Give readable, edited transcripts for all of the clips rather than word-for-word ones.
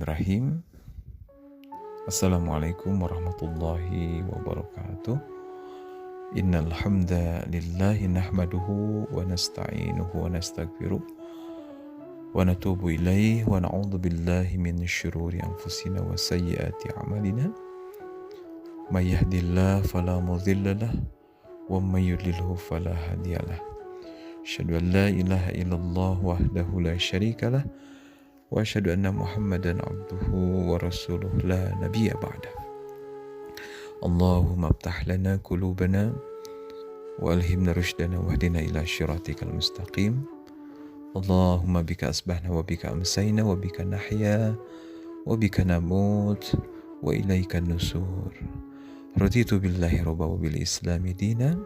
Bismillahirrahmanirrahim. Assalamualaikum warahmatullahi wabarakatuh. Innal hamdalillahi nahmaduhu wa nasta'inuhu wa nastaghfiruh wa natubu ilaihi wa na'udzu billahi min syururi anfusina wa sayyiati a'malina. May yahdihillahu fala mudilla lahu wa may yudlilhu fala hadiyalah. Asyhadu an la ilaha illallah wahdahu la syarika lah wa asyhadu anna Muhammadan abduhu wa rasuluh la nabiyya ba'da. Allahumma aftah lana qulubana wa alhimna rushdana wahdina ila syiratikal mustaqim. Allahumma bika asbahna wa bika amsayna wa bika nahya wa bika namut wa ilaika nusur. Raditu billahi rabba wa bil islami dina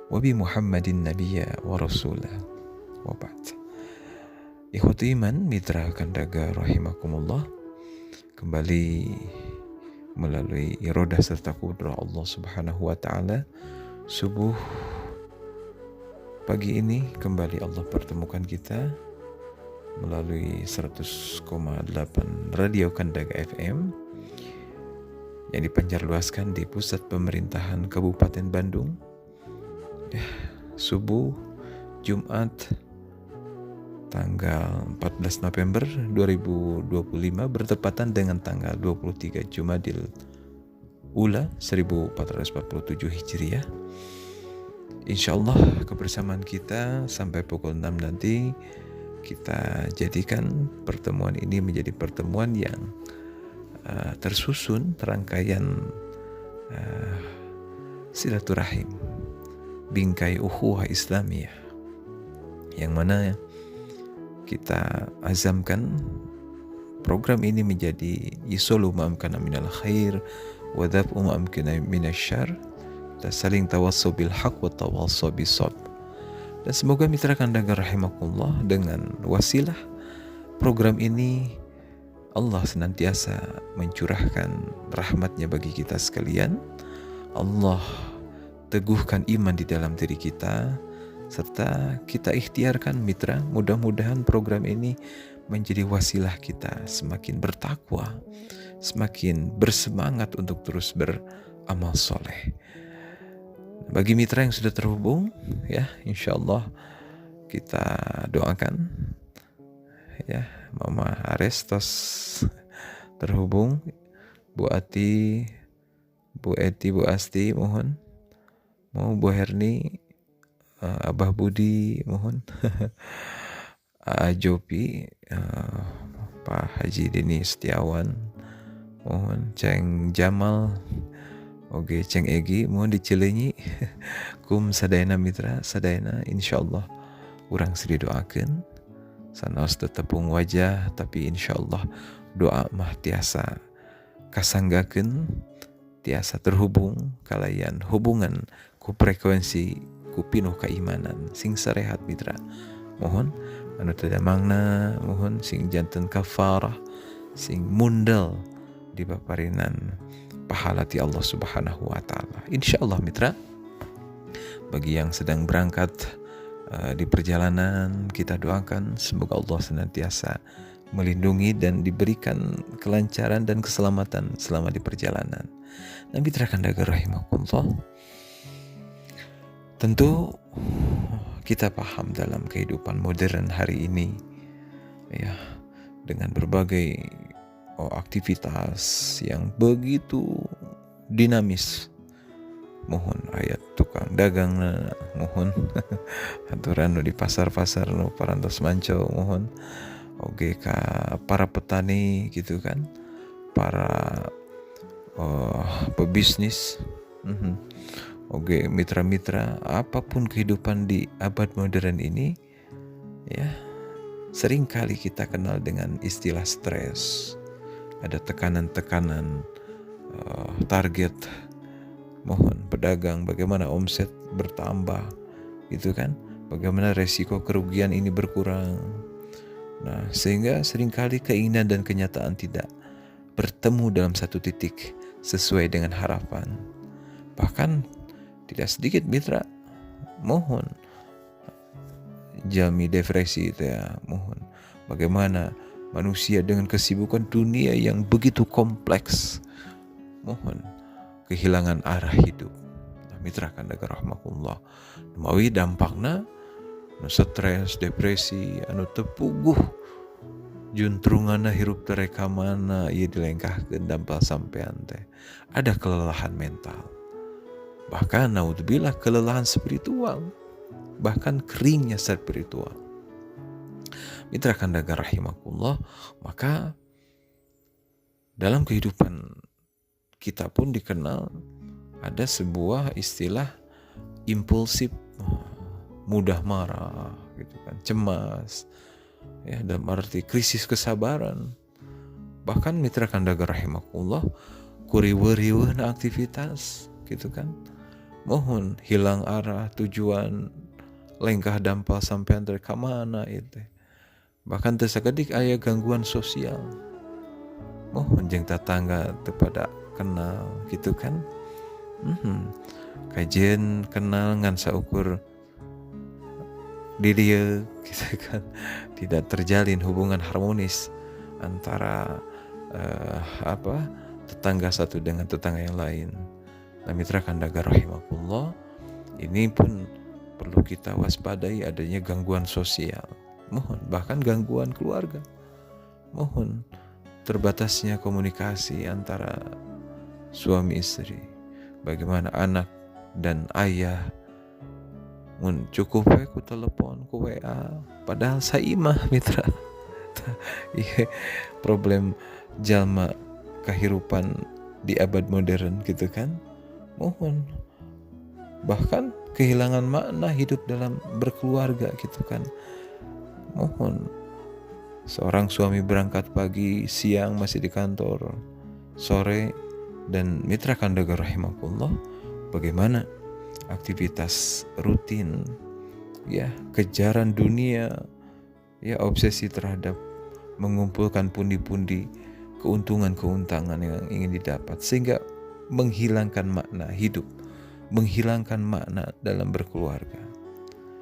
wa bi Muhammadin nabiyya wa rasulah wa ba'd. Ikhwati iman, mitra kandaga rahimakumullah, kembali melalui irodah serta kudrah Allah Subhanahu wa taala, subuh pagi ini kembali Allah pertemukan kita melalui 100,8 Radio Kandaga FM yang dipancarluaskan di pusat pemerintahan Kabupaten Bandung. Subuh Jumat tanggal 14 November 2025 bertepatan dengan tanggal 23 Jumadil Ula 1447 Hijriah. Insyaallah kebersamaan kita sampai pukul 6 nanti kita jadikan pertemuan ini menjadi pertemuan yang tersusun rangkaian silaturahim, bingkai ukhuwah Islamiyah, yang mana kita azamkan program ini menjadi yusolu ma'amkana minal khair wa dhaf'u ma'amkana minasyar. Kita saling tawassaw bil haq wa tawassaw bis sabr. Dan semoga mitra kandaga rahimakumullah, dengan wasilah program ini Allah senantiasa mencurahkan rahmatnya bagi kita sekalian. Allah teguhkan iman di dalam diri kita, serta kita ikhtiarkan mitra, mudah-mudahan program ini menjadi wasilah kita semakin bertakwa, semakin bersemangat untuk terus beramal soleh. Bagi mitra yang sudah terhubung, ya insyaallah kita doakan ya, Mama Arestos terhubung, Bu Ati, Bu Eti, Bu Asti mohon, mau Bu Herni, Abah Budi mohon, Jopi, Pak Haji Deni Setiawan mohon, Ceng Jamal, oke Ceng Egi mohon dicelenyi. Kum sadayana mitra sadayana insyaallah urang sri doakeun sanaos tetepung wajah, tapi insyaallah doa mah tiasa kasanggakeun, tiasa terhubung kalayan hubungan ku frekuensi ku pinuh keimanan sing sarehat mitra. Mohon anu teu damangna mohon sing janten kafarah, sing mundal di paparinan pahala ti Allah Subhanahu wa taala. Insyaallah mitra, bagi yang sedang berangkat di perjalanan, kita doakan semoga Allah senantiasa melindungi dan diberikan kelancaran dan keselamatan selama di perjalanan. Nah mitra kandaga rahimakumullah, tentu kita paham dalam kehidupan modern hari ini ya, dengan berbagai aktivitas yang begitu dinamis. Mohon ayat tukang dagang mohon aturan di pasar-pasar no parantos manco mohon, oke ka para petani gitu kan, para pebisnis, oke mitra-mitra, apapun kehidupan di abad modern ini ya, seringkali kita kenal dengan istilah stres. Ada tekanan-tekanan target, mohon pedagang bagaimana omset bertambah gitu kan, bagaimana resiko kerugian ini berkurang. Nah sehingga seringkali keinginan dan kenyataan tidak bertemu dalam satu titik sesuai dengan harapan. Bahkan tidak sedikit mitra mohon jalmi depresi itu ya, mohon bagaimana manusia dengan kesibukan dunia yang begitu kompleks, mohon kehilangan arah hidup. Mitra kanda rahmatullah, mawi dampakna stres, depresi, tepuguh juntrunganna hirup tereka mana ia dilengkahkeun dampal sampean teh ada kelelahan mental, bahkan naudzubillah kelelahan spiritual, bahkan keringnya spiritual. Mitra kandaga rahimakumullah, maka dalam kehidupan kita pun dikenal ada sebuah istilah impulsif, mudah marah gitu kan, cemas, ya, dalam arti krisis kesabaran. Bahkan mitra kandaga rahimakumullah kuriweuh-riweuhna aktivitas gitu kan, mohon hilang arah tujuan, lengkah dampal sampean teh ka mana itu. Bahkan teu sakedik aya gangguan sosial, mohon jeung tetangga teu pada kenal gitu kan. Kajian kenal ngan saukur di dia gitu kan, tidak terjalin hubungan harmonis antara tetangga satu dengan tetangga yang lain. Nah, mitra kandaga rahimakumullah, ini pun perlu kita waspadai adanya gangguan sosial, mohon bahkan gangguan keluarga, mohon terbatasnya komunikasi antara suami istri, bagaimana anak dan ayah mun cukup we ku telepon, ku WA, padahal saimah mitra. Iya, problem jalma kehidupan di abad modern gitu kan. Mohon bahkan kehilangan makna hidup dalam berkeluarga gitu kan. Mohon seorang suami berangkat pagi, siang masih di kantor, sore, dan mitra kandaga rahimakumullah, bagaimana aktivitas rutin, ya, kejaran dunia, ya, obsesi terhadap mengumpulkan pundi-pundi keuntungan yang ingin didapat, sehingga menghilangkan makna hidup, menghilangkan makna dalam berkeluarga,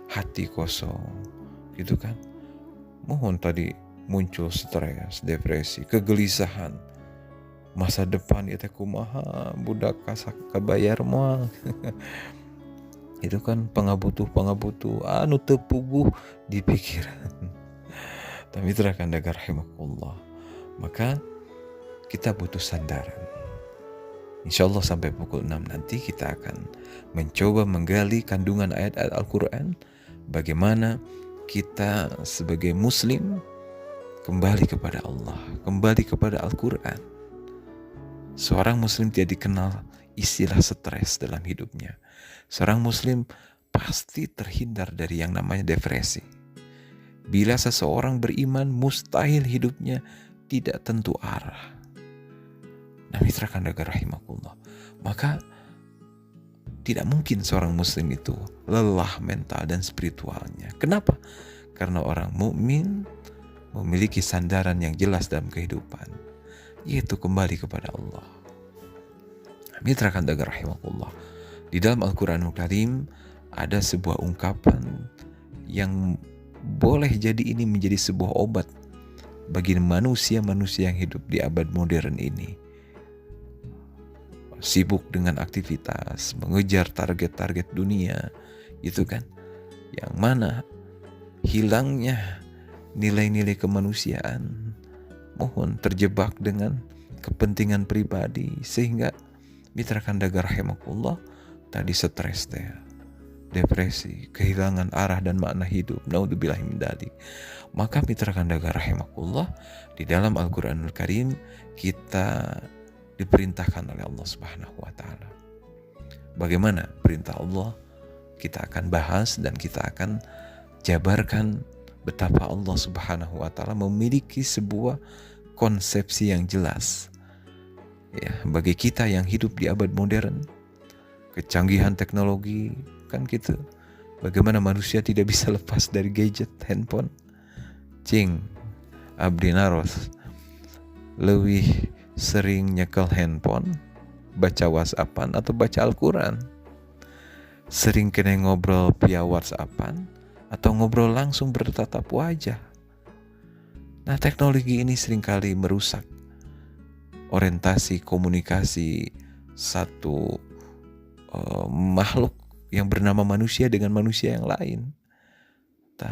hati kosong gitu kan. Mohon tadi muncul stres, depresi, kegelisahan, masa depan itu kumaha, budak kasak kabayar moal. Itu kan pangabutuh anu teu puguh di pikiran. Tapi terakan dagar rahimakumullah, maka kita butuh sandaran. Insyaallah sampai pukul 6 nanti kita akan mencoba menggali kandungan ayat-ayat Al-Quran, bagaimana kita sebagai muslim kembali kepada Allah, kembali kepada Al-Quran. Seorang muslim tidak dikenal istilah stres dalam hidupnya. Seorang muslim pasti terhindar dari yang namanya depresi. Bila seseorang beriman, mustahil hidupnya tidak tentu arah. Nah, mitra kandaga rahimakumullah, maka tidak mungkin seorang muslim itu lelah mental dan spiritualnya. Kenapa? Karena orang mukmin memiliki sandaran yang jelas dalam kehidupan, yaitu kembali kepada Allah. Mitra kandaga rahimakumullah, di dalam Al-Quranul Karim ada sebuah ungkapan yang boleh jadi ini menjadi sebuah obat bagi manusia-manusia yang hidup di abad modern ini. Sibuk dengan aktivitas, mengejar target-target dunia, itu kan, yang mana hilangnya nilai-nilai kemanusiaan, mohon terjebak dengan kepentingan pribadi, sehingga mitra kandaga rahimakumullah tadi stres teh, depresi, kehilangan arah dan makna hidup, naudzubillahi min dzalik. Maka mitra kandaga rahimakumullah, di dalam Al-Qur'anul Karim kita diperintahkan oleh Allah Subhanahu wa taala. Bagaimana perintah Allah? Kita akan bahas dan kita akan jabarkan betapa Allah Subhanahu wa taala memiliki sebuah konsepsi yang jelas, ya, bagi kita yang hidup di abad modern, kecanggihan teknologi kan gitu. Bagaimana manusia tidak bisa lepas dari gadget, handphone. Cing abdi naros leuwih sering nyekel handphone, baca WhatsAppan atau baca Al-Quran. Sering kena ngobrol via WhatsAppan atau ngobrol langsung bertatap wajah. Nah, teknologi ini seringkali merusak orientasi komunikasi satu makhluk yang bernama manusia dengan manusia yang lain.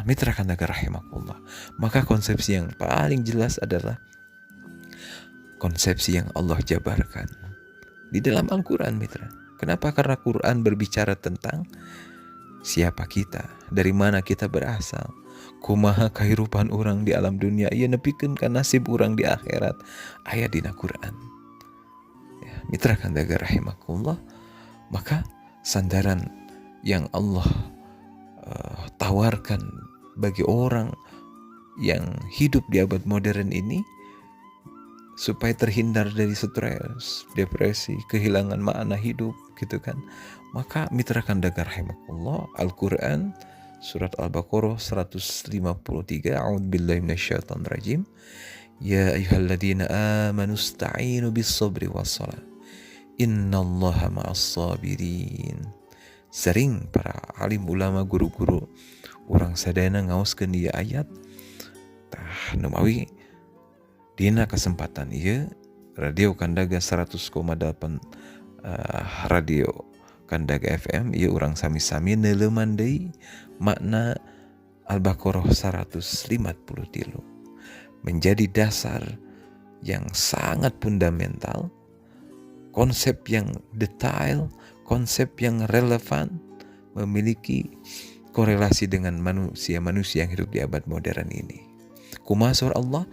Mitra Kandaga rahimakumullah. Maka konsepsi yang paling jelas adalah konsepsi yang Allah jabarkan di dalam Al-Quran, mitra. Kenapa? Karena Quran berbicara tentang siapa kita, dari mana kita berasal, kumaha kehidupan orang di alam dunia, ia nepikeun ka nasib orang di akhirat, aya dina Quran. Ya, mitra Kandaga rahimakumullah. Maka sandaran yang Allah tawarkan bagi orang yang hidup di abad modern ini supaya terhindar dari stres, depresi, kehilangan makna hidup gitu kan. Maka mitra Kandaga rahimakumullah, Al-Quran surat Al-Baqarah 153, a'udzubillahi minasyaitonir rajim. Ya ayyuhalladzina amanu ista'inu bis-sabri was-shalah. Innallaha ma'as sabirin. Sering para alim ulama guru-guru orang sadayana ngaoskeun ieu ayat. Numawi dina kesempatan ieu Radio Kandaga 100,8 Radio Kandaga FM ieu urang sami-sami neuleuman deui makna Al-Baqarah 153 menjadi dasar yang sangat fundamental, konsep yang detail, konsep yang relevan, memiliki korelasi dengan manusia-manusia yang hidup di abad modern ini. Kumaha surah Allah,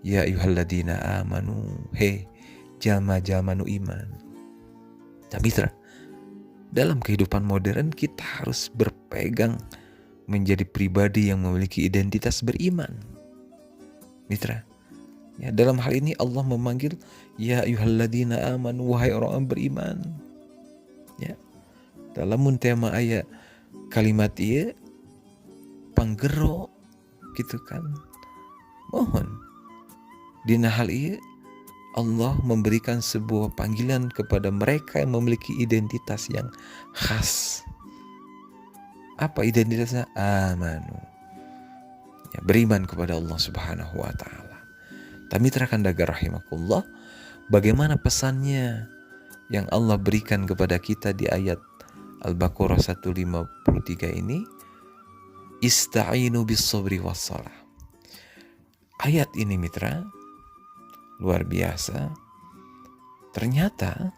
ya ayyuhalladzina amanu, he jalma-jalma nu iman. Nah, mitra, dalam kehidupan modern kita harus berpegang menjadi pribadi yang memiliki identitas beriman. Mitra, ya, dalam hal ini Allah memanggil ya ayyuhalladzina amanu, wahai orang beriman. Ya. Dalam tema ayat kalimat ieu panggero gitu kan. Mohon dina hal ieu Allah memberikan sebuah panggilan kepada mereka yang memiliki identitas yang khas. Apa identitasnya? Amanu. Ya, beriman kepada Allah Subhanahu wa taala. Mitra Kandaga rahimakumullah, bagaimana pesannya yang Allah berikan kepada kita di ayat Al-Baqarah 153 ini? Ista'inu bis-sabri was-shalah. Ayat ini mitra luar biasa. Ternyata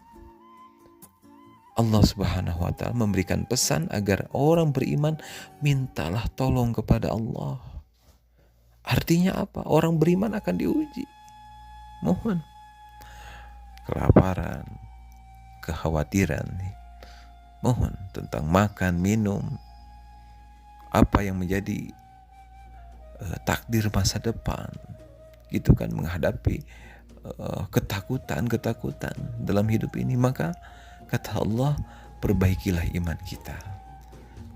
Allah Subhanahu wa taala memberikan pesan agar orang beriman mintalah tolong kepada Allah. Artinya apa? Orang beriman akan diuji. Mohon. Kelaparan, kekhawatiran, mohon tentang makan, minum, apa yang menjadi takdir masa depan, gitu kan, menghadapi ketakutan dalam hidup ini. Maka kata Allah, perbaikilah iman kita,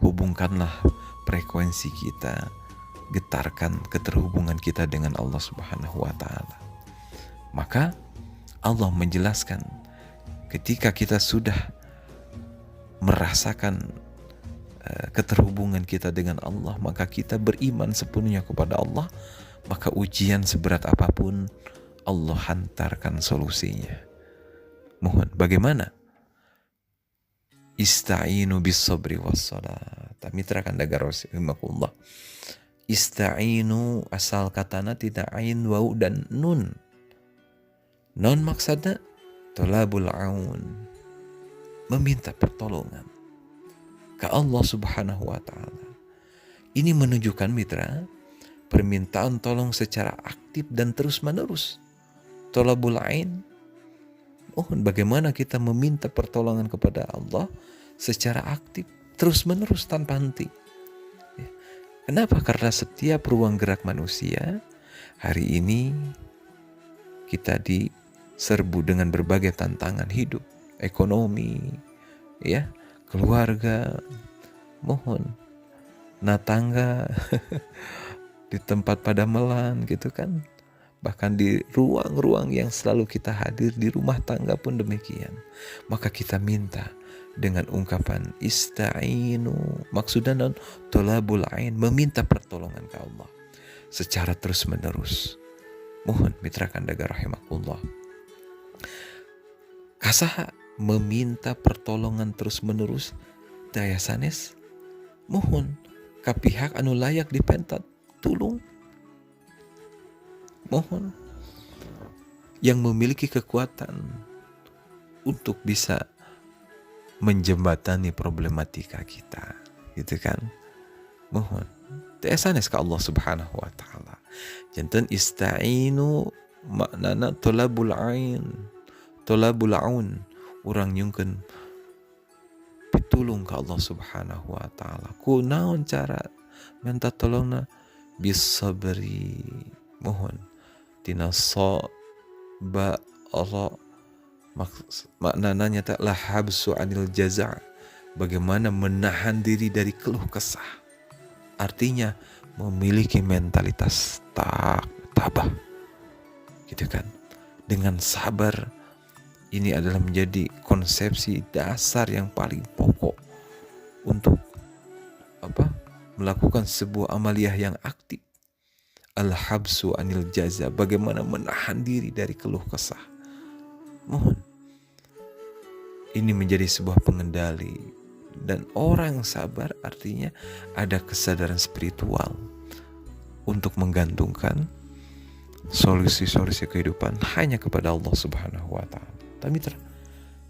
hubungkanlah frekuensi kita, getarkan keterhubungan kita dengan Allah Subhanahu wa taala. Maka Allah menjelaskan, ketika kita sudah merasakan keterhubungan kita dengan Allah, maka kita beriman sepenuhnya kepada Allah, maka ujian seberat apapun Allah hantarkan solusinya. Mohon, bagaimana? Ista'inu bis-sabri was-shalah. Mitra Kandaga rahimakumullah. Ista'inu asal katana tidak ain, waw dan nun. Non maksudnya tolabul aun, meminta pertolongan ke Allah Subhanahu wa taala. Ini menunjukkan mitra, permintaan tolong secara aktif dan terus-menerus. Tolabul ain, bagaimana kita meminta pertolongan kepada Allah secara aktif, terus-menerus tanpa henti. Kenapa? Karena setiap ruang gerak manusia hari ini kita diserbu dengan berbagai tantangan hidup, ekonomi, ya, keluarga, mohon, tangga, di tempat padamelan gitu kan. Bahkan di ruang-ruang yang selalu kita hadir, di rumah tangga pun demikian. Maka kita minta dengan ungkapan ista'inu, maksudnya tolabul ain, meminta pertolongan ke Allah. secara terus-menerus. Mohon mitra kandaga rahimakumullah. Kasaha meminta pertolongan terus-menerus daya sanes. Mohon ka pihak anu layak dipentat tulung. Mohon yang memiliki kekuatan untuk bisa menjembatani problematika kita, gitu kan. Mohon sanes ka Allah Subhanahu wa taala. Janten ista'inu maknana tolabul aun, urang nyungkeun pitulung ka Allah Subhanahu wa taala. Kunaon cara minta tolongna? Bisabri. Mohon tina ba Allah maknana nyata la habsu anil jaza', bagaimana menahan diri dari keluh kesah. Artinya memiliki mentalitas tabah, gitu kan. Dengan sabar, ini adalah menjadi konsepsi dasar yang paling pokok untuk melakukan sebuah amaliyah yang aktif. Al-habsu anil jaza, bagaimana menahan diri dari keluh kesah. Mohon ini menjadi sebuah pengendali, dan orang sabar artinya ada kesadaran spiritual untuk menggantungkan solusi-solusi kehidupan hanya kepada Allah Subhanahu wa taala. Mitra,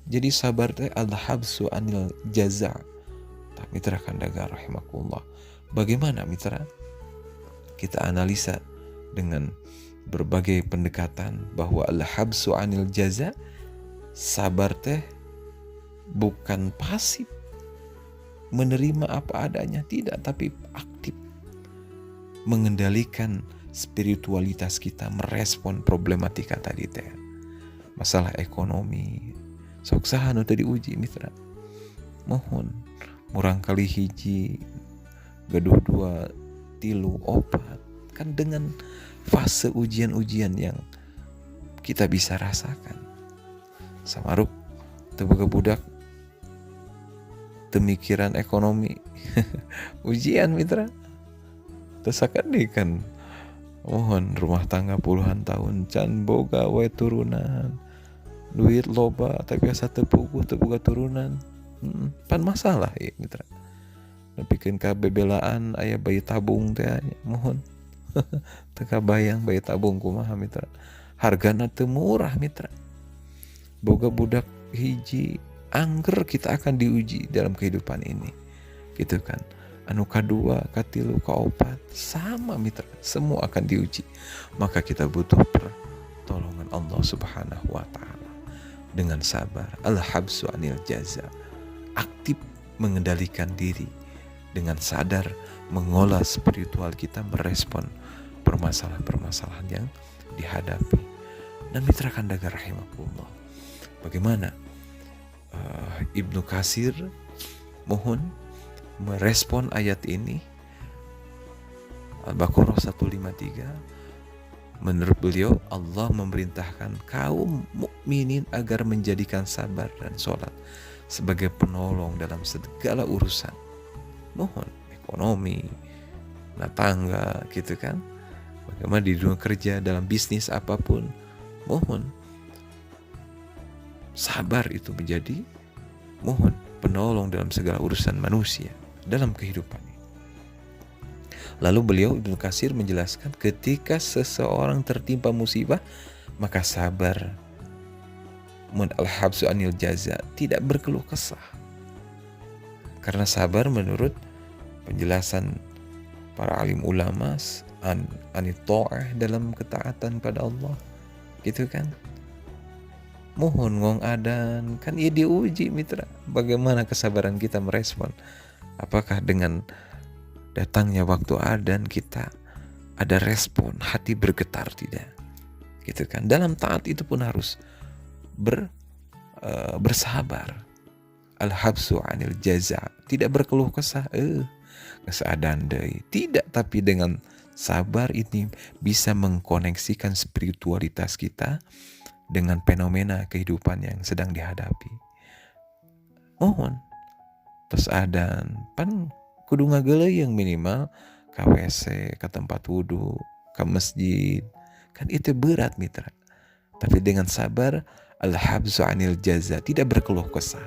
jadi sabar teh al-habsu anil jaza. Mitra kandaga rahimakumullah. Bagaimana mitra? Kita analisa dengan berbagai pendekatan bahwa al-habsu anil jaza, sabar teh bukan pasif menerima apa adanya, tidak, tapi aktif mengendalikan spiritualitas kita, merespon problematika tadi teh. Masalah ekonomi sok saha nu teu diuji mitra. Mohon murang kali hiji gaduh 2 3 4 kan, dengan fase ujian-ujian yang kita bisa rasakan. Samaruk teu boga budak pemikiran ekonomi ujian mitra. Tersakadi kan, mohon rumah tangga puluhan tahun can boga we turunan, duit loba tapi asa teu boga turunan, pan masalah ya mitra. Nepikeun ka bebelaan aya bayi tabung teh, mohon teu kabayang bayi tabung kumaha mitra. Hargana teu murah mitra. Boga budak hiji, angger kita akan diuji dalam kehidupan ini, gitu kan. Anu kadua, katilu, kaopat, sama mitra, semua akan diuji. Maka kita butuh pertolongan Allah Subhanahu wa taala dengan sabar. Al-habsu anil jaza, aktif mengendalikan diri dengan sadar mengolah spiritual kita, merespon permasalahan-permasalahan yang dihadapi. Dan mitra kandaga rahimakumullah, bagaimana Ibnu Katsir mohon merespon ayat ini, Al-Baqarah 153. Menurut beliau, Allah memerintahkan kaum mukminin agar menjadikan sabar dan sholat sebagai penolong dalam segala urusan. Mohon ekonomi, rumah tangga, gitu kan. Bagaimana di dunia kerja, dalam bisnis apapun, mohon sabar itu menjadi mohon penolong dalam segala urusan manusia dalam kehidupan. Lalu beliau Ibnu Katsir menjelaskan, ketika seseorang tertimpa musibah, maka sabar, al-habsu anil jaza, tidak berkeluh kesah. Karena sabar menurut penjelasan para alim ulama anit ta'ah, dalam ketaatan pada Allah, gitu kan. Mohon ngong adan kan ya diuji mitra. Bagaimana kesabaran kita merespon? Apakah dengan datangnya waktu adan kita ada respon, hati bergetar tidak? Gitu kan. Dalam taat itu pun harus bersabar. Al-habsu anil jaza, tidak berkeluh kesah, keseadan deui. Tidak, tapi dengan sabar ini bisa mengkoneksikan spiritualitas kita dengan fenomena kehidupan yang sedang dihadapi. Mohon terus adan pan kudu ngageuleuy yang minimal ke WC, ke tempat wudhu, ke masjid. Kan itu berat mitra. Tapi dengan sabar, al-habzu anil jaza, tidak berkeluh kesah.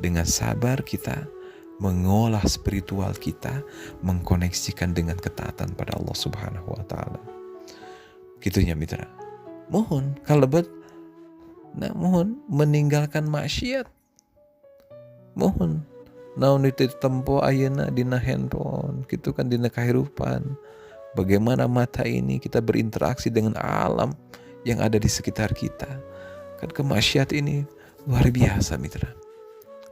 Dengan sabar kita mengolah spiritual kita, mengkoneksikan dengan ketaatan pada Allah Subhanahu wa taala. Gitunya mitra. Mohon kalebet mohon meninggalkan maksiat. Mohon naon itu tempo ayeuna dina handphone, gitu kan, dina kahirupan. Bagaimana mata ini kita berinteraksi dengan alam yang ada di sekitar kita. Kan kemaksiat ini luar biasa mitra.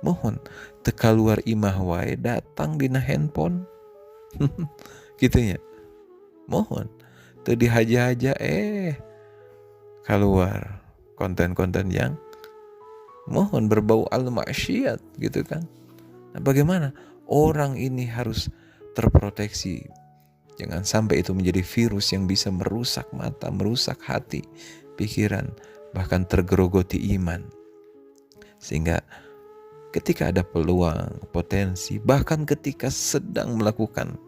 Mohon teka luar imah wae datang dina handphone. Gitu ya. Mohon teu dihaja-haja keluar konten-konten yang mohon berbau al-maksiat gitu kan. Nah, bagaimana orang ini harus terproteksi. Jangan sampai itu menjadi virus yang bisa merusak mata, merusak hati, pikiran, bahkan tergerogoti iman. Sehingga ketika ada peluang, potensi, bahkan ketika sedang melakukan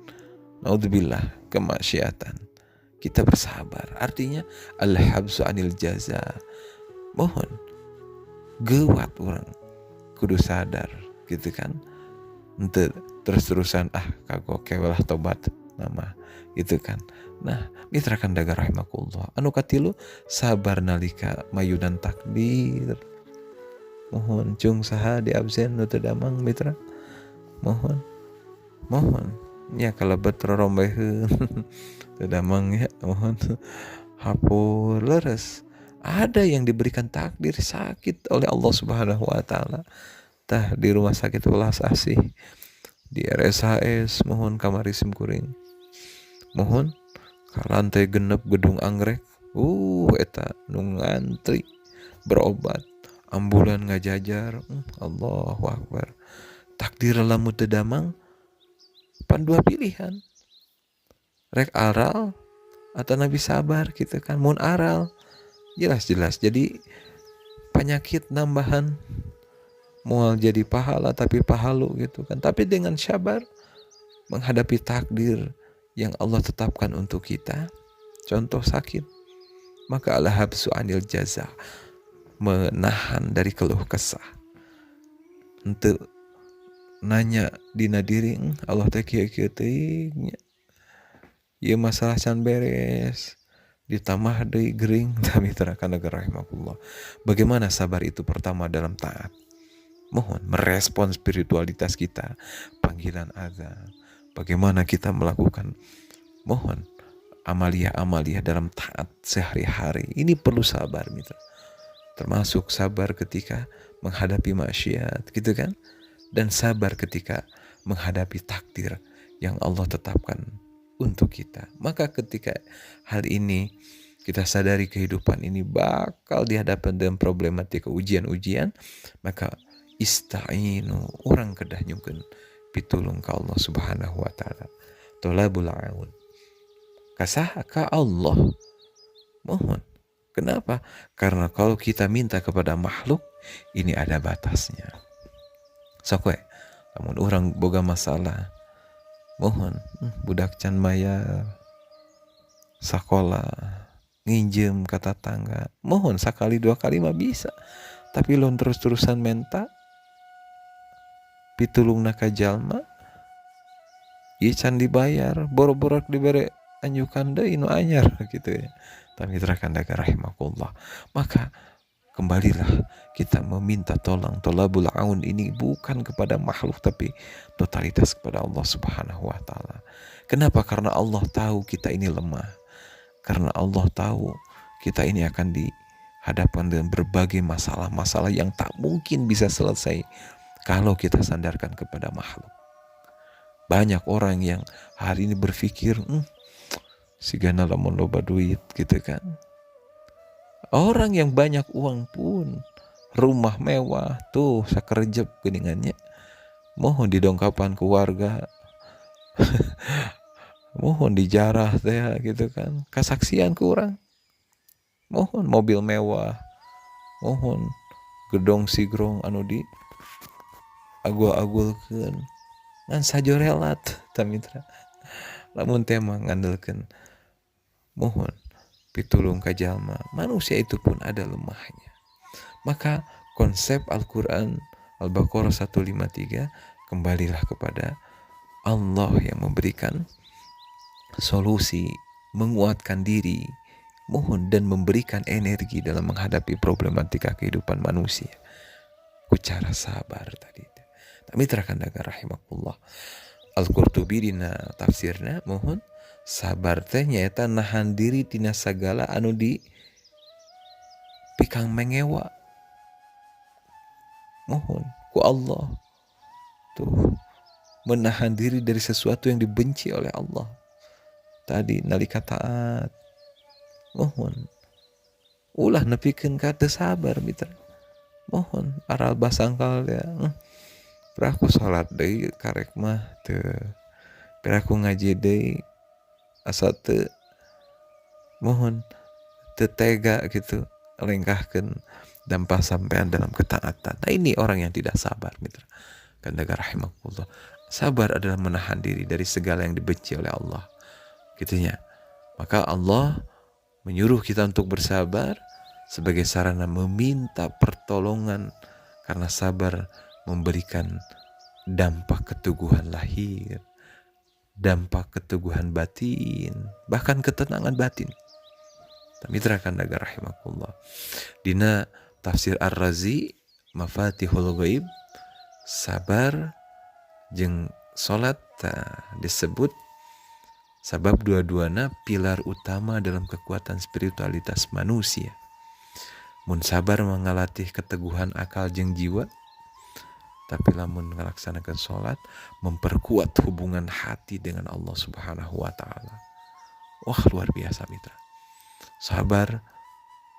naudzubillah kemaksiatan, kita bersabar. Artinya al-habsu anil jaza. Mohon gewat orang kudu sadar gitu kan. Ente terus-terusan kagok kewelah tobat nama gitu kan. Nah, mitra kandaga rahimakumullah. Anu katilu sabar nalika mayunan takdir. Mohon cung saha di absen nu teu damang mitra. Mohon nya kalebet rorombeheun teu damang ya, mohon hapur leres. Ada yang diberikan takdir sakit oleh Allah Subhanahu wa taala. Tah di rumah sakit welas asih, di RSHS mohon kamari simkuring. Mohon ka lantai genep gedung anggrek. Eta nu ngantri berobat. Ambulan ngajajar. Allahu Akbar. Takdir lamun teu damang pan dua pilihan. Rek aral atau nabi sabar gitu kan. Mun aral jelas. Jadi penyakit nambahan mual jadi pahala tapi pahalu gitu kan. Tapi dengan sabar menghadapi takdir yang Allah tetapkan untuk kita. Contoh sakit, maka al-habsu anil jaza, menahan dari keluh kesah. Henteu nanya dina diri Allah teh kieu-kieu teuing nya. Ieu masalah can beres. Ditambah deui gering mitra kandaga rahimakumullah. Bagaimana sabar itu? Pertama dalam taat. Mohon merespon spiritualitas kita, panggilan azan. Bagaimana kita melakukan mohon amalia-amalia dalam taat sehari-hari. Ini perlu sabar mitra. Termasuk sabar ketika menghadapi maksiat gitu kan. Dan sabar ketika menghadapi takdir yang Allah tetapkan untuk kita. Maka ketika hal ini kita sadari kehidupan ini bakal dihadapkan dengan problematika ujian-ujian, maka ista'inu, orang kedah nyungkeun pitulung ka Allah Subhanahu wa taala. Tolabul aun. Kasaha ka Allah. Mohon. Kenapa? Karena kalau kita minta kepada makhluk, ini ada batasnya. Sok we, lamun urang boga masalah, mohon budak can bayar sakola, nginjem ka tatangga, mohon sakali dua kali mah bisa. Tapi lamun terus-terusan minta pitulungna ka jalma, ieu can dibayar, boro-boro dibere anjukan deui nu anyar gitu ya. Mitra kandaga rahimakumullah. Maka kembalilah kita meminta tolong. Tolabul aun ini bukan kepada makhluk tapi totalitas kepada Allah Subhanahu wa taala. Kenapa? Karena Allah tahu kita ini lemah. Karena Allah tahu kita ini akan dihadapkan dengan berbagai masalah-masalah yang tak mungkin bisa selesai kalau kita sandarkan kepada makhluk. Banyak orang yang hari ini berpikir, sigana lamun loba duit gitu kan. Orang yang banyak uang pun, rumah mewah tuh sakerejep geuningannya, mohon didongkapan keluarga, mohon dijarah teh gitu kan, kasaksian ku urang, mohon mobil mewah, mohon gedong sigrong anu di agul-agulkeun ngan sajorelat ta mitra. lamun teh mengandalkan mohon pitulung ka jalma, manusia itu pun ada lemahnya. Maka konsep Al-Quran Al-Baqarah 153, kembalilah kepada Allah yang memberikan solusi, menguatkan diri, mohon dan memberikan energi dalam menghadapi problematika kehidupan manusia. Ku cara sabar tadi. Mitra kandaga rahimakumullah. Al-Qurtubi dina tafsirna mohon sabar teh nyaeta nahan diri tina sagala anu di pikang mengewa. Mohon ku Allah tuh menahan diri dari sesuatu yang dibenci oleh Allah. Tadi nalika taat mohon ulah nepikeun ka teu sabar mitra. Mohon aral basangkal ya. Peraku salat deui karek mah teu. Peraku ngaji deui asa teu mohon teu tega gitu lengkahkeun dampak sampean dalam ketaatan. Nah ini orang yang tidak sabar mitra. Kandaga rahimakumullah. Sabar adalah menahan diri dari segala yang dibenci oleh Allah. Gitunya. Maka Allah menyuruh kita untuk bersabar sebagai sarana meminta pertolongan, karena sabar memberikan dampak keteguhan lahir, dampak keteguhan batin, bahkan ketenangan batin. Mitra kandaga rahimakumullah. Dina tafsir Ar-Razi Mafatihul Ghaib, sabar jeung salat disebut sabab dua-duana pilar utama dalam kekuatan spiritualitas manusia. Mun sabar mengalatih keteguhan akal jeung jiwa, tapi lamun melaksanakan sholat memperkuat hubungan hati dengan Allah Subhanahu wa Ta'ala. Wah, luar biasa mitra. Sabar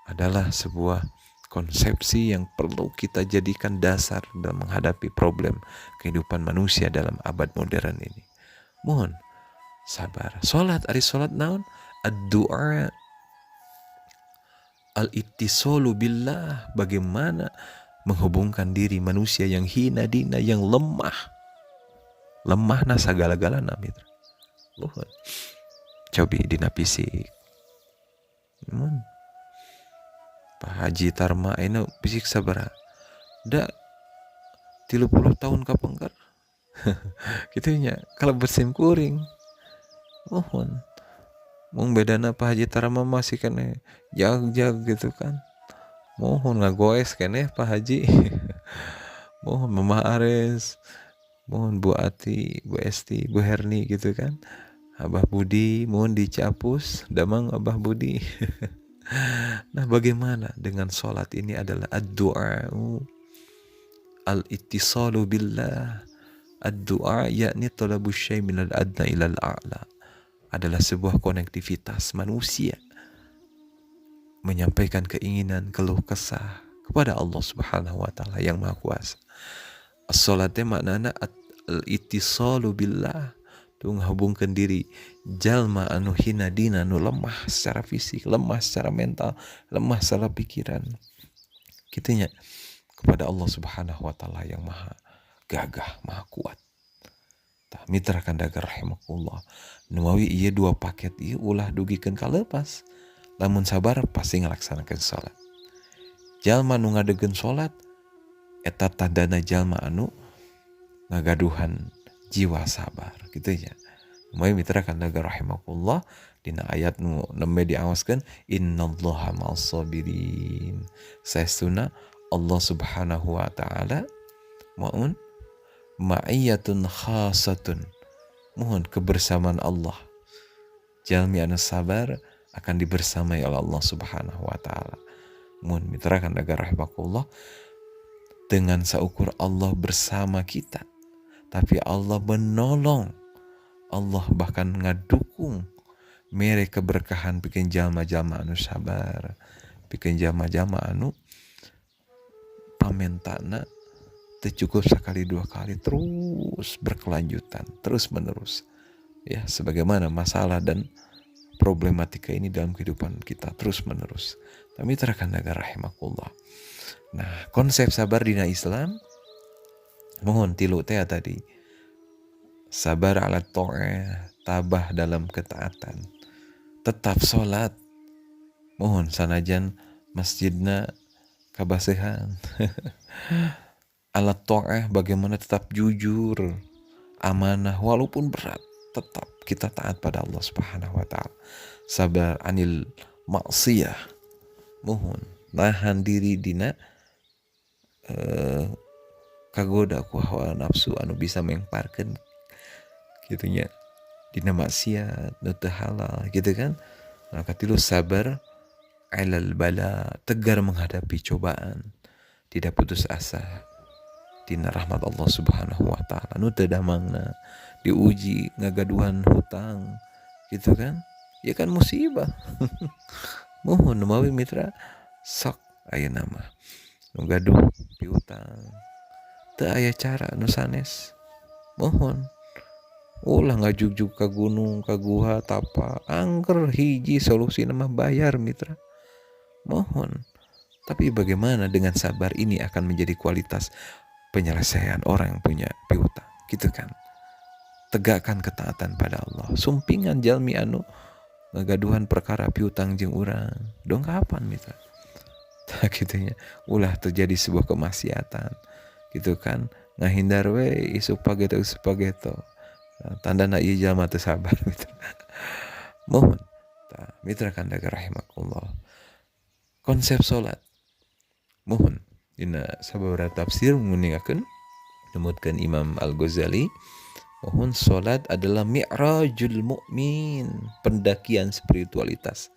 adalah sebuah konsepsi yang perlu kita jadikan dasar dalam menghadapi problem kehidupan manusia dalam abad modern ini. Mohon sabar. Sholat, ari sholat naon? Ad-du'a al-ittisalu billah, bagaimana menghubungkan diri manusia yang hina dina, yang lemah na sagala-galana mitra. Mohon cobi dina fisik. Pak Haji Tarma ini fisik sabaraha? Da 30 tahun kapengker. Gitunya kalau bersim kuring. Mohon mung bedana Pak Haji Tarma masih kene jag-jag gitu kan. Mohon ngagoes kene Pak Haji. Mohon Mama Ares, mohon Bu Ati, Bu Esti, Bu Herni gitu kan. Abah Budi mohon dicapus, damang Abah Budi. Nah bagaimana dengan sholat ini adalah ad-du'a al-ittisalu billah. Ad-du'a yakni talabus syai' minal adna ilal a'la, adalah sebuah konektivitas manusia menyampaikan keinginan, keluh kesah kepada Allah Subhanahu wa Ta'ala yang Maha Kuasa. As-salatnya maknana al-ittisalu billah, tuh ngahubungkan diri jalma anu hina dina, anu lemah secara fisik, lemah secara mental, lemah secara pikiran, kitunya kepada Allah Subhanahu wa Ta'ala yang maha gagah, maha kuat. Tah mitra kandaga rahimakumullah, nuawi ieu dua paket ieu ulah dugikeun kalepas. Lamun sabar pasti ngalaksanakeun salat. Jalma nu ngadegeun salat eta tandana jalma anu ngagaduhan jiwa sabar gitu ya. Moy mitra kandaga rahimakumullah, dina ayat nu nembe diawaskeun innallaha ma'as sabirin. Saestuna Allah Subhanahu wa Ta'ala mohon ma'iyatun khasatun, mohon kebersamaan Allah. Jalmi anu sabar akan dibersamai oleh Allah Subhanahu wa Ta'ala. Mohon mitra kandaga rahimakumullah, dengan saukur Allah bersama kita, tapi Allah menolong, Allah bahkan ngadukung mere keberkahan bikin jalma-jalma anu sabar, bikin jalma-jalma anu pamentana teu cukup sekali dua kali, terus berkelanjutan, terus menerus. Ya, sebagaimana masalah dan problematika ini dalam kehidupan kita terus menerus. Tapi kandaga rahimakumullah. Nah, konsep sabar dina Islam mohon tilu teh tadi. sabar ala ta'ah, tabah dalam ketaatan, tetap sholat, mohon sanajan masjidna kabasihan. Ala ta'ah, bagaimana tetap jujur, amanah walaupun berat, tetap kita taat pada Allah Subhanahu wa taala. Sabar anil maksiyah, mohon nahan diri dina kagoda ku hawa nafsu anu bisa mengparkeun kitu nya dina maksiat nu teu halal gitu kan. Nah, katilu sabar alal bala, tegar menghadapi cobaan, tidak putus asa dina rahmat Allah Subhanahu wa taala nu teu damangna, diuji ngagaduhan hutang gitu kan, ya kan musibah. Mohon mawi mitra sok aya nama nu gaduh piutang teu aya cara nu sanes, mohon ulah ngajugjug ka gunung ka guha tapa angker hiji solusi nama bayar mitra, mohon. Tapi bagaimana dengan sabar ini akan menjadi kualitas penyelesaian orang yang punya piutang gitu kan. Tegakkan ketaatan pada Allah, sumpingan jalmi anu ngagaduhan perkara piutang jeung urang dong kapan mitra. Gitu nya ulah terjadi sebuah kemaksiatan gitu kan, ngahindar we isu pageto tandana ieu jalma teu sabar mitra. Mohon mitra kandaga rahimakumullah, konsep salat mohon dina sababaraha tafsir nguningakeun numutkeun Imam Al-Ghazali, mohon salat adalah mi'rajul mukmin, pendakian spiritualitas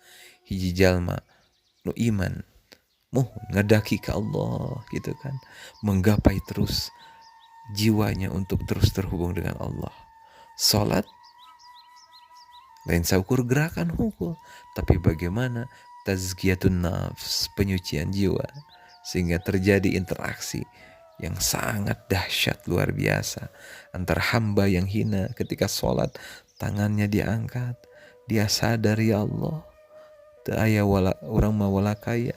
hiji jalma nu iman, mohon ngadaki ka Allah gitu kan, menggapai terus jiwanya untuk terus terhubung dengan Allah. Salat lain saukur gerakan hukul, tapi bagaimana tazkiyatun nafs, penyucian jiwa, sehingga terjadi interaksi yang sangat dahsyat luar biasa antara hamba yang hina ketika sholat, tangannya diangkat, dia sadar ya Allah teu aya urang mah wala kaya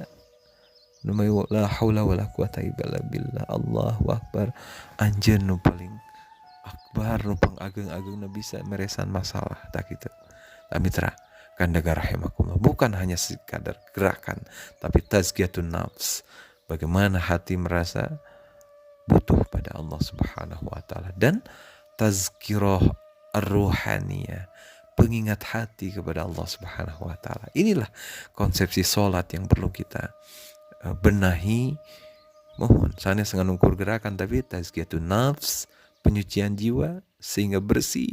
nu la haula wala quwata illa billah, Allahu akbar, anjeun nu paling akbar nu pangageng-agengna bisa meresan masalah tak kitu. Mitra kandaga rahimakumullah, bukan hanya sekadar gerakan tapi tazkiyatun nafs, bagaimana hati merasa butuh pada Allah Subhanahu wa taala, dan tazkirah ar-ruhaniyah, pengingat hati kepada Allah Subhanahu wa taala. Inilah konsepsi salat yang perlu kita benahi. Mohon sanes nganungkur gerakan tapi tazkiyatun nafs, penyucian jiwa sehingga bersih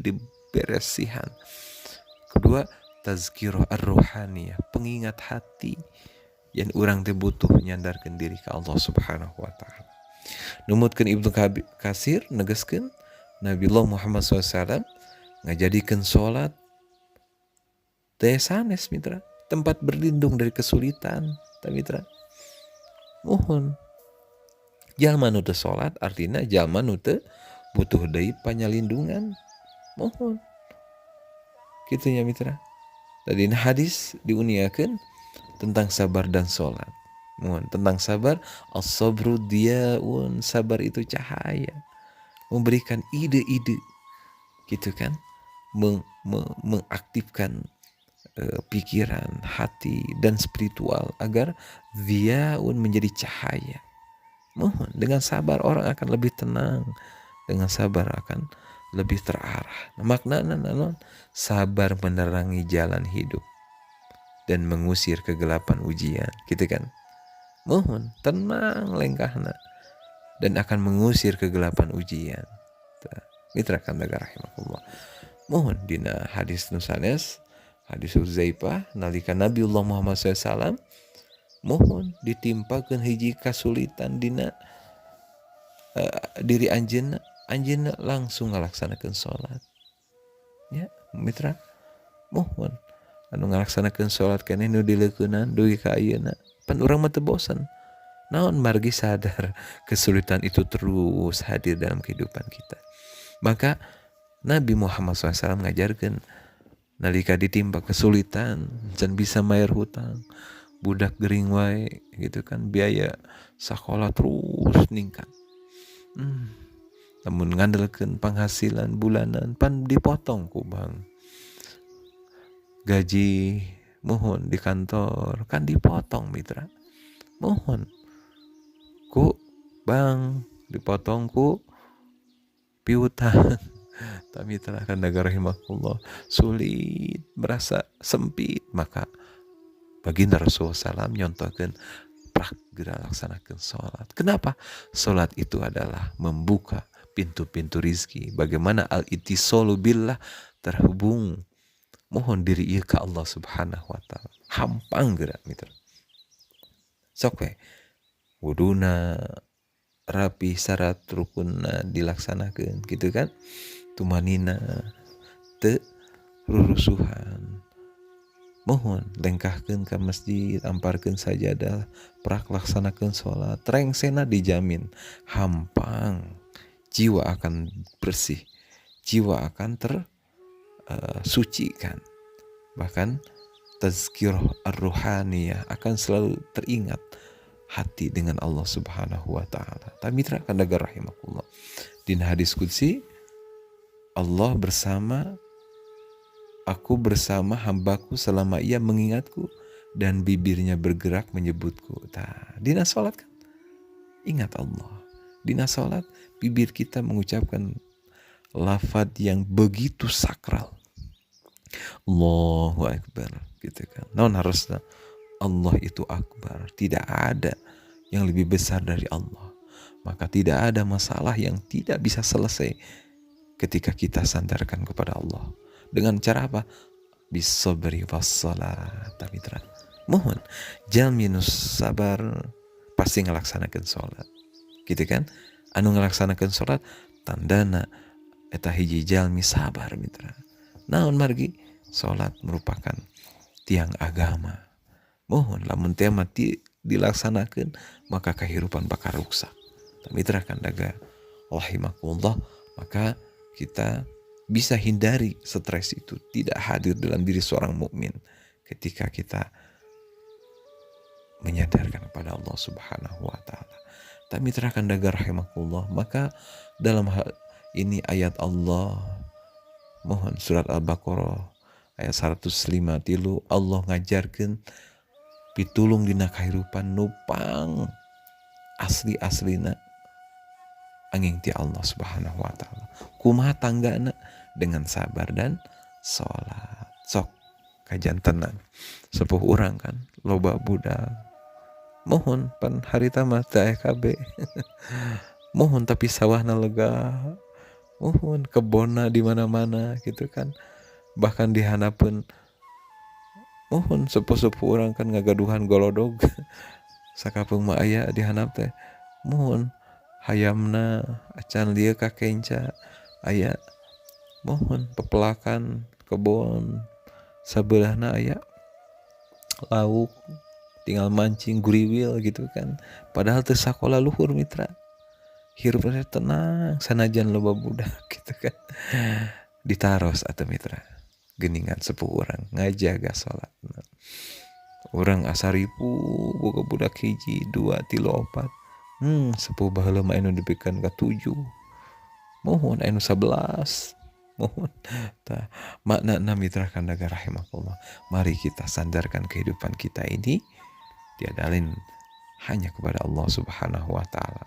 diberesihan. Kedua, tazkirah ar-ruhaniyah, pengingat hati yang urang teh butuh nyandarkeun diri ka Allah Subhanahu wa taala. Numutkeun Ibnu Katsir negaskeun Nabiullah Muhammad SAW ngajadikeun salat teh sanes mitra, tempat berlindung dari kesulitan tah mitra. Mohon jalma nu teu salat artina jalma nu teu butuh deui panyalindungan, mohon kitu nya mitra. Tadi hadis diuniakeun tentang sabar dan salat. Mohon tentang sabar, as-sabru diyaun, sabar itu cahaya, memberikan ide-ide gitu kan, mengaktifkan pikiran, hati dan spiritual agar diyaun menjadi cahaya. Mohon dengan sabar orang akan lebih tenang, dengan sabar akan lebih terarah. Maknana naon? Sabar menerangi jalan hidup dan mengusir kegelapan ujian, gitu kan? Mohon tenang lengkahna dan akan mengusir kegelapan ujian. Mitra kandaga rahimakumullah. Mohon dina hadis nusanes, hadis Uzaifah nalika Nabiullah Muhammad SAW mohon ditimpakeun hiji kasulitan dina diri anjeunna langsung ngalaksanakeun salat. Ya, mitra, mohon anu ngalaksanakeun salat keneh nu dileukeunan dugi ka ayeuna. Pan urang mah teu bosan. Naon margi sadar kesulitan itu terus hadir dalam kehidupan kita. Maka Nabi Muhammad SAW ngajarkeun nalika ditimpa kesulitan can bisa mayar hutang, budak gering wae gitu kan, biaya sakola terus ningkat. Namun ngandalkeun penghasilan bulanan pan dipotong ku bank. Gaji mohon di kantor kan dipotong mitra. Mohon ku bank dipotong ku piutang. Tak mitra kan negara rahimahullah sulit merasa sempit, maka baginda Rasulullah SAW nyontohkan prak geura laksanakeun sholat. Kenapa? Sholat itu adalah membuka pintu-pintu rizki. Bagaimana al-ittisalu billah, terhubung mohon diri ieu ka Allah Subhanahu wa taala. Hampang geura mitra. Sok we wuduna rapi syarat rukunna dilaksanakeun gitu kan. Tumanina teu rurusuhan. Mohon lengkahkeun ka masjid, amparkeun sajadah, prak laksanakeun sholat, rengsena dijamin hampang. Jiwa akan bersih, jiwa akan tersucikan. Bahkan tazkirah ar-ruhaniyah akan selalu teringat hati dengan Allah Subhanahu wa taala. Mitra kandaga rahimakumullah. Dina hadis qudsi Allah aku bersama hambaku selama ia mengingatku dan bibirnya bergerak menyebutku. Dina salat kan ingat Allah. Dina salat bibir kita mengucapkan lafaz yang begitu sakral. Allahu Akbar gitu kan. Non harusnya Allah itu akbar. Tidak ada yang lebih besar dari Allah. Maka tidak ada masalah yang tidak bisa selesai ketika kita sandarkan kepada Allah. Dengan cara apa? Bisabri wassalat. Mitra. Mohon jaminus sabar pasti ngelaksanakan sholat. Gitu kan? Anu ngelaksanakan sholat tandana eta hiji jalmi sabar mitra. Naon margi? Sholat merupakan tiang agama. Mohon lamun teh mati dilaksanakan maka kehidupan bakal rusak. Mitra kandaga rahimakumullah, maka kita bisa hindari stres itu tidak hadir dalam diri seorang mukmin ketika kita menyadarkan kepada Allah Subhanahu wa taala. Mitra kandaga rahimakumullah, maka dalam hal ini ayat Allah mohon surat Al-Baqarah ayat 105 tilu Allah ngajarkeun pitulung dina kahirupan nupang asli-aslina angin ti Allah Subhanahu wa taala. Kumaha tanggana dengan sabar dan sholat. Sok kajantenan sepuh urang kan loba budak. Mohon pan harita mah teh KB. Mohon tapi sawahna lega. Mohon kebonna di mana-mana gitu kan. Bahkan dihanapeun mohon sepuh-sepuh urang kan ngagaduhan golodog. Sakapeung mah aya dihanap teh. Mohon hayamna acan lieu ka kenca aya mohon pepelakan kebon sabelahna aya lauk tinggal mancing guriwil gitu kan, padahal teu sakola luhur mitra, hirupna tenang sanajan loba budak gitu kan. Ditaros atuh mitra geuningan sepuh urang ngajaga salat. Urang asaripu boga budak hiji 2 3 4 sepuh baheula mah anu dipikeun ka 7 mohon anu 11 mohon tah maknana mitra kandaga rahimakumullah, mari kita sandarkan kehidupan kita ini tiada lain hanya kepada Allah Subhanahu wa taala.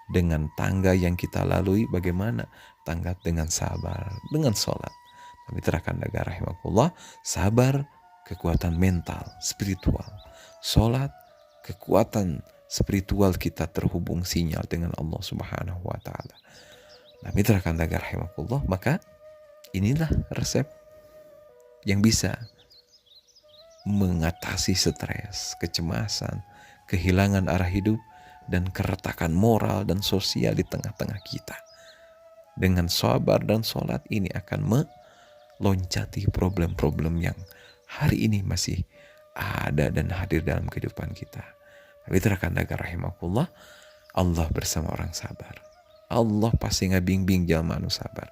Dengan tangga yang kita lalui bagaimana? Tangga dengan sabar, dengan sholat. Mitra kandaga rahimakumullah, sabar kekuatan mental, spiritual. Sholat kekuatan spiritual kita terhubung sinyal dengan Allah Subhanahu wa taala. Mitra kandaga rahimakumullah, maka inilah resep yang bisa mengatasi stres, kecemasan, kehilangan arah hidup dan keretakan moral dan sosial di tengah-tengah kita. Dengan sabar dan sholat ini akan meloncati problem-problem yang hari ini masih ada dan hadir dalam kehidupan kita. Mitra kandaga rahimakumullah, Allah bersama orang sabar. Allah pasti ngabimbing jalma anu sabar.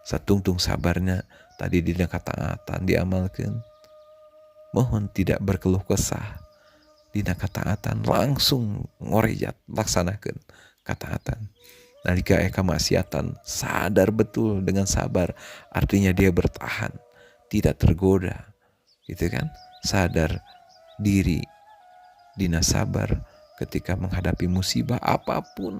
Satungtung sabarnya tadi dina kataatan diamalkeun. Mohon tidak berkeluh kesah. Dina kataatan langsung ngorejat laksanakeun kataatan. Nalika eka maksiatan sadar betul dengan sabar, artinya dia bertahan, tidak tergoda, gitu kan? Sadar diri, dina sabar ketika menghadapi musibah apapun,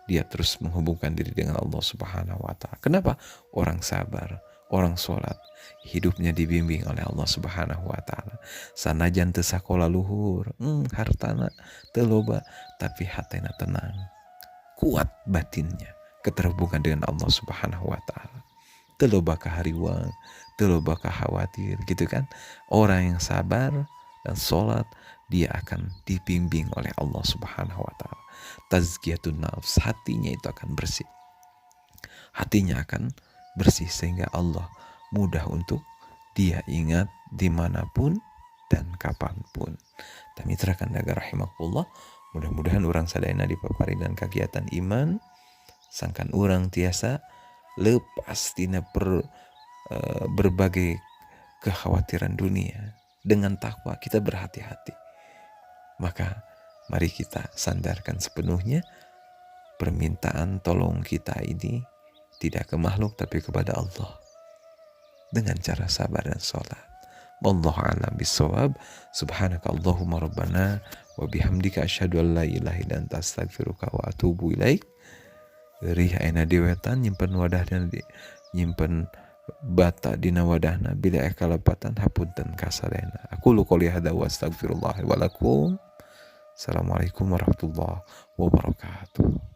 dia terus menghubungkan diri dengan Allah Subhanahu wa Ta'ala. Kenapa? Orang sabar, orang sholat, hidupnya dibimbing oleh Allah Subhanahu wa Ta'ala. Sanajan teu sakola luhur, hartana teu loba, tapi hatena tenang, kuat batinnya, keterhubungan dengan Allah Subhanahu wa Ta'ala. Teu loba kahariwang, teu loba khawatir, gitu kan? Orang yang sabar dan sholat, dia akan dibimbing oleh Allah Subhanahu wa Ta'ala. Tazkiyatun nafs, hatinya itu akan bersih. Hatinya akan bersih sehingga Allah mudah untuk dia ingat dimanapun dan kapanpun. Mitra kandaga rahimakumullah, mudah-mudahan orang sadayana dipapari dan kegiatan iman, sangkan orang tiasa lepas tina berbagai kekhawatiran dunia. Dengan takwa kita berhati-hati. Maka mari kita sandarkan sepenuhnya permintaan tolong kita ini tidak ke makhluk tapi kepada Allah dengan cara sabar dan sholat. Wallahu a'lam bishawab. Subhanaka Allahumma rabbana wa bihamdika asyhadu an la ilaha illa anta astaghfiruka wa atubu ilaik. Riha ena dewetan nyimpen wadahna, nyimpen bata dina wadahna, bila kalepatan hapunten kasadena. Aku lu qouli hada wa astaghfirullah wa lakum. Assalamualaikum warahmatullahi wabarakatuh.